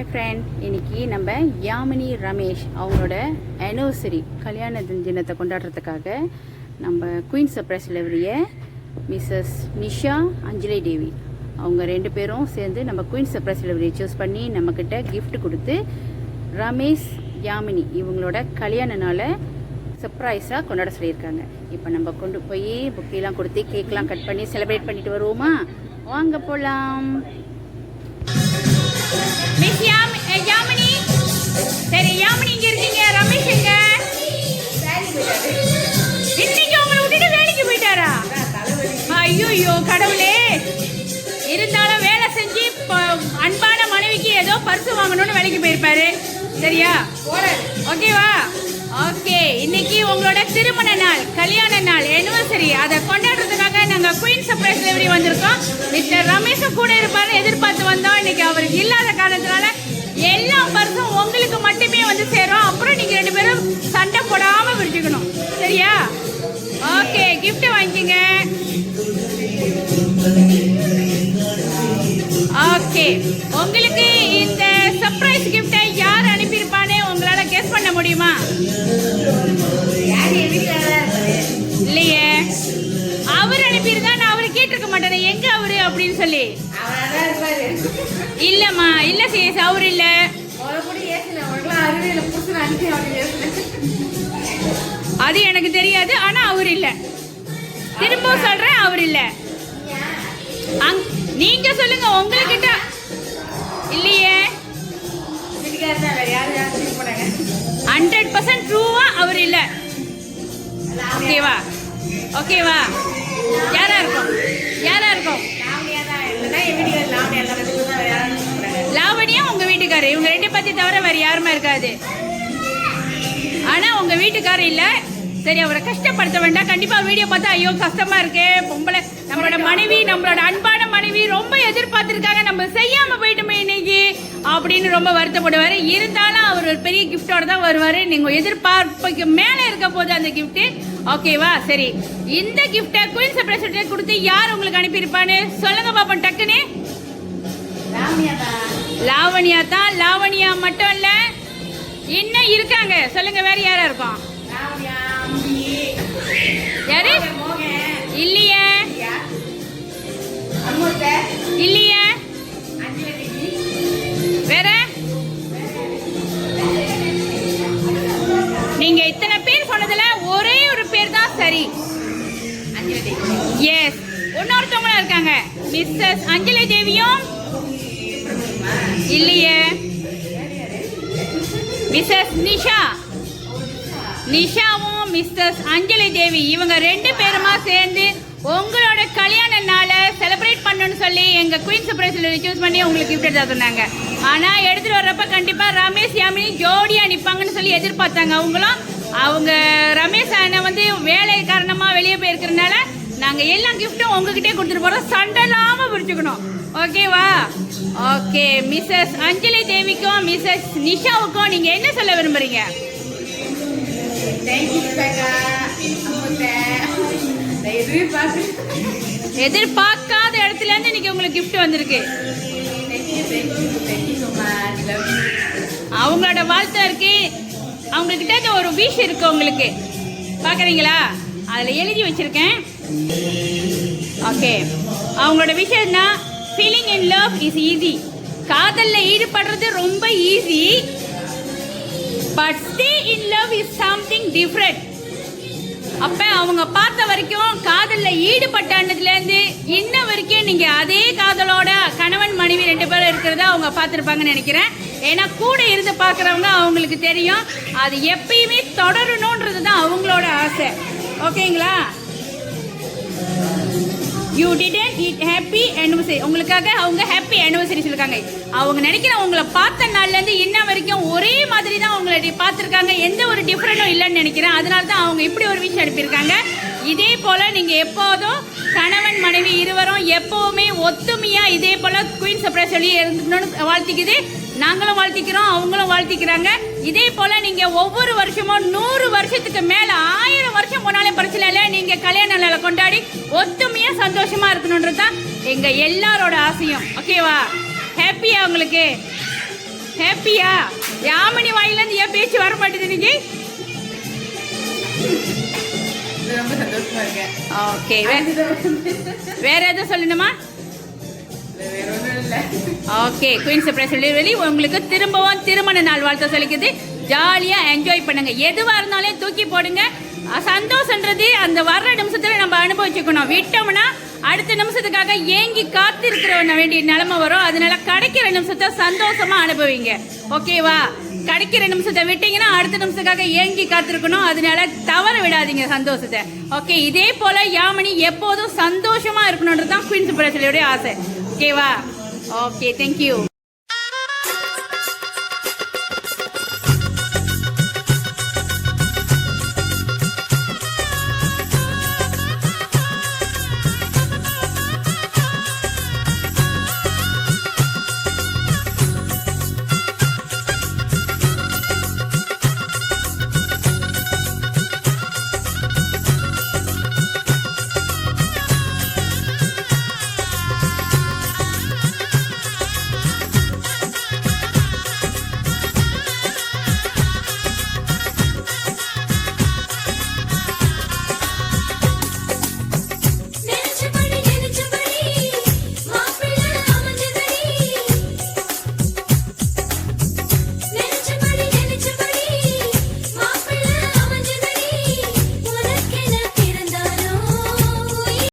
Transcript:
Hi friend, இன்றைக்கி நம்ம யாமினி ரமேஷ் அவங்களோட ஆனிவர்சரி கல்யாண தினத்தை கொண்டாடுறதுக்காக நம்ம குயின் சர்ப்ரைஸ் டெலிவரியை மிஸ்ஸஸ் நிஷா அஞ்சலி தேவி அவங்க ரெண்டு பேரும் சேர்ந்து நம்ம குயின் சர்ப்ரைஸ் டெலிவரியை சூஸ் பண்ணி நம்மக்கிட்ட கிஃப்ட் கொடுத்து ரமேஷ் யாமினி இவங்களோட கல்யாண நாளை சர்ப்ரைஸாக கொண்டாட சொல்லியிருக்காங்க. இப்போ நம்ம கொண்டு போய் புக்கெலாம் கொடுத்து கேக்லாம் கட் பண்ணி செலிப்ரேட் பண்ணிட்டு வருவோமா? வாங்க போகலாம். மிஸ் யாமினி, சரி யாமினி இங்க இருக்கீங்க, ரமேஷ் எங்க? இன்னைக்கு உங்களை விட்டுட்டு வேலைக்கு போயிட்டாரா? ஐயோ கடவுளே, இருந்தாலும் வேலை செஞ்சு அன்பான மனைவிக்கு ஏதோ பரிசு வாங்கணும்னு வேலைக்கு போயிருப்பாரு. சரியா? ஓகேவா? ஓகே, இன்னைக்கு உங்களோட திருமண நாள், கல்யாண நாள், ஆனிவர்சரி, அதை கொண்டாடுறதுக்காக நாங்கள் குயின் சர்ப்ரைஸ் டெலிவரி வந்திருக்கோம். மிஸ்டர் ரமேஷும் கூட இருப்பாரு எதிர்பார்த்து வந்தோம். இன்னைக்கு அவருக்கு இல்லாத காரணத்தினால எல்லா பரிசும் உங்களுக்கு மட்டுமே வந்து சேரும். அப்புறம் நீங்க ரெண்டு பேரும் சண்டை போடாம பிரிச்சுக்கணும். சரியா? ஓகே, கிஃப்ட் வாங்கிக்கங்க. ஓகே, உங்களுக்கு இந்த சர்ப்ரைஸ் கிஃப்டை யார் அனுப்பியிருப்பானே உங்களால கெஸ் பண்ண முடியுமா? இல்லையே, அவர் அனுப்பியிருந்தா நான் அவரு கேட்டிருக்க மாட்டேனே எங்க அவரு அப்படின்னு சொல்லி. இல்லம்மா, இல்ல சேஸ், அவரு இல்ல. அது எனக்கு தெரியாது, ஆனா அவர் இல்ல. திரும்ப சொல்றேன், அவர் இல்ல. நீங்க சொல்லுங்க, உங்ககிட்ட இல்லையே. 100% ட்ரூவா அவர் இல்ல. ஓகேவா? ஓகேவா? யாரா இருக்கும்? லாவணியா உங்க வீட்டுக்காரு, இவங்க ரெண்டு பத்தி தவிர வேற யாருமே இருக்காது. ஆனா உங்க வீட்டுக்காரர் இல்ல. சரி, அவரை கஷ்டப்படுத்த வேண்டாம். கண்டிப்பா வீடியோ பார்த்தா ஐயோ கஷ்டமா இருக்கு, பொம்பளை நம்மளோட மனைவி, நம்மளோட அன்பான மனைவி ரொம்ப எதிர்பார்த்திருக்காங்க, நம்ம செய்யாம போயிட்டோமே இன்னைக்கு அப்படின்னு ரொம்ப வருத்தப்படுவாரு. இருந்தாலும் அவர் ஒரு பெரிய கிஃப்டோட தான் வருவாரு. நீங்க எதிர்பார்ப்புக்கு மேல இருக்க போது அந்த கிஃப்ட். ஓகேவா? சரி, இந்த கிஃப்டை குயின் சர்ப்ரைஸ் கொடுத்து யார் உங்களுக்கு அனுப்பியிருப்பான்னு சொல்லுங்க பாப்போம் டக்குன்னு. லாவணியா தான். லாவணியா மட்டும் இல்ல, இன்னும் இருக்காங்க. சொல்லுங்க, வேற யாரா இருக்கும்? யாரு? இல்லையே, இல்லையே. வேற? நீங்க இத்தனை பேர் சொன்னதுல ஒரே ஒரு பேர் தான் சரி. எஸ், இன்னொருத்தவங்களும் இருக்காங்க. மிஸ்ஸஸ் அஞ்சலி தேவியும் இல்லையே. மிஸ்ஸஸ் நிஷாவும் மிஸ்ஸஸ் அஞ்சலி தேவி, இவங்க ரெண்டு பேருமா சேர்ந்து உங்களோட கல்யாண நாளை செலிப்ரேட் பண்ணணும்னு சொல்லி எங்க குயின் சர்ப்ரைஸ்ல சூஸ் பண்ணி உங்களுக்கு கிஃப்ட் எடுத்து சொன்னாங்க. ஆனா எடுத்துட்டு வர்றப்ப கண்டிப்பா ரமேஷ் யாமினி ஜோடியா நிப்பாங்கன்னு சொல்லி எதிர்பார்த்தாங்க. அவங்க ரமேஷ் அண்ணன் வந்து வேலை காரணமா வெளியே போயிருக்கிறதுனால நாங்க எல்லா கிஃப்டும் உங்ககிட்டே கொடுத்துட்டு போறோம். சண்டை இல்லாம பிரிச்சுக்கணும். ஓகேவா? ஓகே, மிஸ்ஸஸ் அஞ்சலி தேவிக்கும் மிஸ்ஸஸ் நிஷாவுக்கும் நீங்க என்ன சொல்ல விரும்புறீங்க? எதிர்பார்க்காத இடத்துல இருந்து இன்னைக்கு உங்களுக்கு கிஃப்ட் வந்திருக்கு. அவங்களோட வாழ்த்து இருக்கு. அவங்க கிட்ட ஒரு விஷ் இருக்கு உங்களுக்கு, பாக்குறீங்களா? அதுல எழுதி வச்சிருக்கேன். ஓகே, அவங்களோட விஷயம் என்ன? Feeling in love is easy. காதல்ல ஈடுபடுறது ரொம்ப easy, but stay in love is something different. அப்ப அவங்க பார்த்த வரைக்கும் காதல்ல ஈடுபட்டதுல இருந்து இன்ன வரைக்கும் நீங்க அதே காதலோட கணவன் மனைவி ரெண்டு பேரும் இருக்கிறத அவங்க பார்த்துருப்பாங்கன்னு நினைக்கிறேன். ஏன்னா கூட இருந்து பார்க்குறவங்க அவங்களுக்கு தெரியும், அது எப்பயுமே தொடரணும்ன்றது தான் அவங்களோட ஆசை. ஓகேங்களா? You didn't it happy anniversary. உங்களுக்காக அவங்க ஹாப்பி ஆனிவர்சரி சொல்லிருக்காங்க. அவங்க நினைக்கிற உங்களை பார்த்த நாள்ல இருந்து இன்ன வரைக்கும் ஒரே மாதிரி தான் உங்களை பார்த்துருக்காங்க, எந்த ஒரு டிஃப்ரெண்டும் இல்லைன்னு நினைக்கிறேன். அதனால தான் அவங்க இப்படி ஒரு விஷயம் அனுப்பியிருக்காங்க. இதே போல நீங்க எப்போதும் கணவன் மனைவி இருவரும் எப்பவுமே ஒத்துமையா இதே போல குயின் சர்ப்ரைஸ் சொல்லி இருந்துக்கணும்னு வாழ்த்திக்குது. நாங்களும் வாழ்த்திக்கிறோம், அவங்களும் வாழ்த்திக்கிறாங்க. இதே போல நீங்க ஒவ்வொரு வருஷமும் 100 வருஷத்துக்கு மேல 1000 வருஷம் போனாலும் பிரச்சனை இல்லை, நீங்க கல்யாண நாளை கொண்டாடி ஒத்துமையா சந்தோஷமா இருக்கணும்ன்றதுதான் எங்க எல்லாரோட ஆசையும். ஓகேவா? ஹாப்பியா உங்களுக்கு? ஹாப்பியா? யாமினி வாயிலேருந்து ஏன் பேச்சு வர மாட்டேது இன்னைக்கு? ரொம்ப சந்தோஷமா இருக்கேன். ஓகே, வேற எதுவும் சொல்லணுமா? வேற ஒன்றும் இல்லை. ஓகே, குயின் சர்ப்ரைஸ் டெலிவரி உங்களுக்கு திரும்பவும் திருமண நாள் வாழ்த்து சொல்லிக்குது. ஜாலியாக என்ஜாய் பண்ணுங்க. எதுவாக இருந்தாலும் தூக்கி போடுங்க. சந்தோஷன்றது அந்த வர்ற நிமிஷத்தில் நம்ம அனுபவிச்சுக்கணும். விட்டோம்னா அடுத்த நிமிஷத்துக்காக ஏங்கி காத்திருக்கிற வேண்டிய நிலைமை வரும். அதனால கிடைக்கிற நிமிஷத்தை சந்தோஷமா அனுபவிங்க. ஓகேவா? கிடைக்கிற நிமிஷத்தை விட்டீங்கன்னா அடுத்த நிமிஷத்துக்காக ஏங்கி காத்திருக்கணும். அதனால தவற விடாதீங்க சந்தோஷத்தை. ஓகே, இதே போல யாமினி எப்போதும் சந்தோஷமா இருக்கணும்ன்றது தான் குயின் சர்ப்ரைஸ் டெலிவரி ஆசை. ஓகேவா? Okay, thank you.